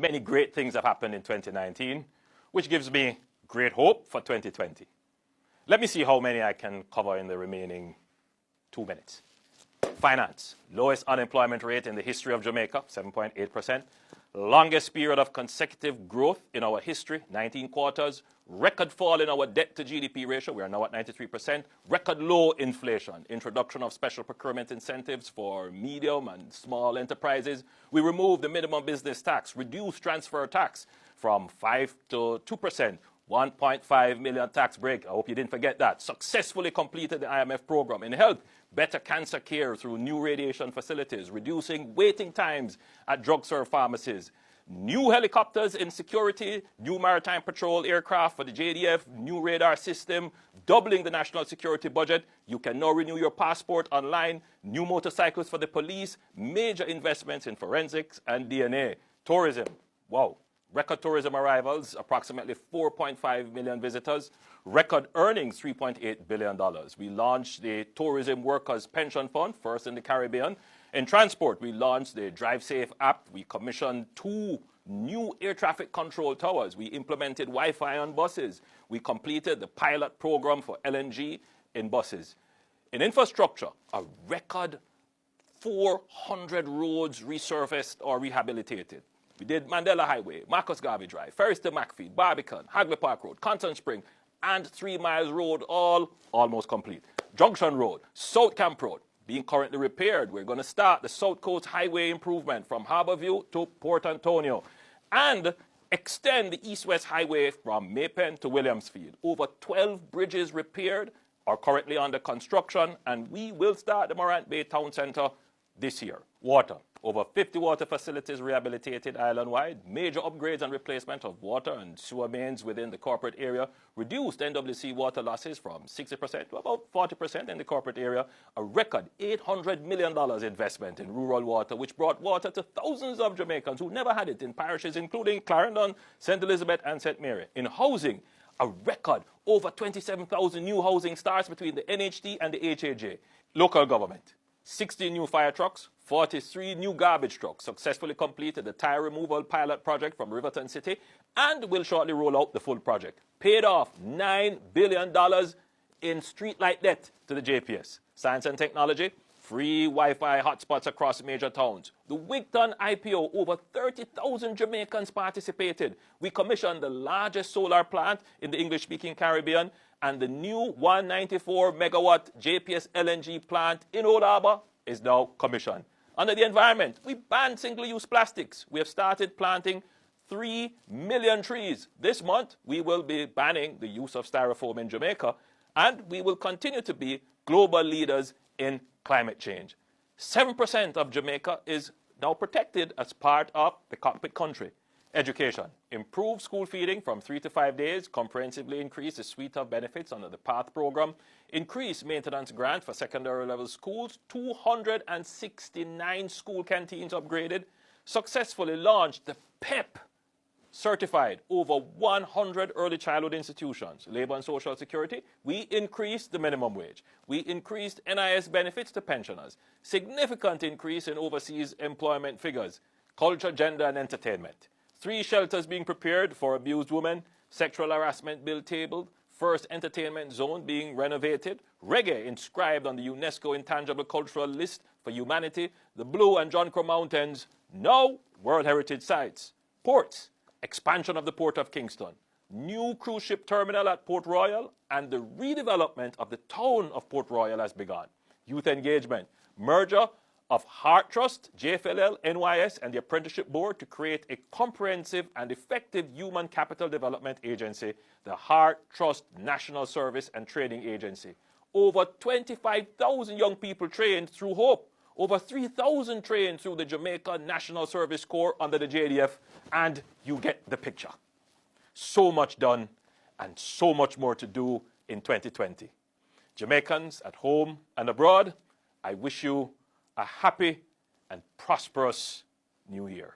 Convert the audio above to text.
many great things have happened in 2019, which gives me great hope for 2020. Let me see how many I can cover in the remaining 2 minutes. Finance, lowest unemployment rate in the history of Jamaica, 7.8%. Longest period of consecutive growth in our history, 19 quarters. Record fall in our debt to GDP ratio, we are now at 93%. Record low inflation. Introduction of special procurement incentives for medium and small enterprises. We removed the minimum business tax, reduced transfer tax from 5 to 2%. 1.5 million tax break. I hope you didn't forget that. Successfully completed the IMF program. In health, better cancer care through new radiation facilities, reducing waiting times at drugstore pharmacies. New helicopters in security, new maritime patrol aircraft for the JDF, new radar system, doubling the national security budget. You can now renew your passport online, new motorcycles for the police, major investments in forensics and DNA. Tourism, wow. Record tourism arrivals, approximately 4.5 million visitors. Record earnings, $3.8 billion. We launched the Tourism Workers Pension Fund, first in the Caribbean. In transport, we launched the Drive Safe app. We commissioned 2 new air traffic control towers. We implemented Wi-Fi on buses. We completed the pilot program for LNG in buses. In infrastructure, a record 400 roads resurfaced or rehabilitated. We did Mandela Highway, Marcus Garvey Drive, Ferris to Macfie, Barbican, Hagley Park Road, Conton Spring, and 3 Miles Road, all almost complete. Junction Road, South Camp Road, being currently repaired. We're going to start the South Coast Highway improvement from Harborview to Port Antonio and extend the East-West Highway from Maypen to Williamsfield. Over 12 bridges repaired are currently under construction, and we will start the Morant Bay Town Centre this year. Water. Over 50 water facilities rehabilitated island-wide. Major upgrades and replacement of water and sewer mains within the corporate area. Reduced NWC water losses from 60% to about 40% in the corporate area. A record $800 million investment in rural water, which brought water to thousands of Jamaicans who never had it in parishes including Clarendon, St. Elizabeth, and St. Mary. In housing, a record over 27,000 new housing starts between the NHD and the HAJ. Local government. 60 new fire trucks, 43 new garbage trucks, successfully completed the tire removal pilot project from Riverton City and will shortly roll out the full project. Paid off $9 billion in streetlight debt to the JPS. Science and technology, free Wi-Fi hotspots across major towns. The Wigton IPO, over 30,000 Jamaicans participated. We commissioned the largest solar plant in the English-speaking Caribbean, and the new 194 megawatt JPS LNG plant in Old Harbour is now commissioned. Under the environment, we banned single-use plastics. We have started planting 3 million trees. This month, we will be banning the use of styrofoam in Jamaica, and we will continue to be global leaders in climate change. 7% of Jamaica is now protected as part of the cockpit country. Education. Improved school feeding from 3 to 5 days. Comprehensively increase the suite of benefits under the PATH program. Increase maintenance grant for secondary level schools. 269 school canteens upgraded. Successfully launched the PEP certified over 100 early childhood institutions. Labor and Social Security, we increased the minimum wage. We increased NIS benefits to pensioners. Significant increase in overseas employment figures. Culture, gender, and entertainment. 3 shelters being prepared for abused women. Sexual harassment bill tabled. First entertainment zone being renovated. Reggae inscribed on the UNESCO Intangible Cultural List for Humanity. The Blue and John Crow Mountains, now World Heritage Sites. Ports. Expansion of the Port of Kingston, new cruise ship terminal at Port Royal, and the redevelopment of the town of Port Royal has begun. Youth engagement, merger of Heart Trust, JFLL, NYS, and the Apprenticeship Board to create a comprehensive and effective human capital development agency, the Heart Trust National Service and Training Agency. Over 25,000 young people trained through HOPE. Over 3,000 trained through the Jamaica National Service Corps under the JDF, and you get the picture. So much done and so much more to do in 2020. Jamaicans at home and abroad, I wish you a happy and prosperous New Year.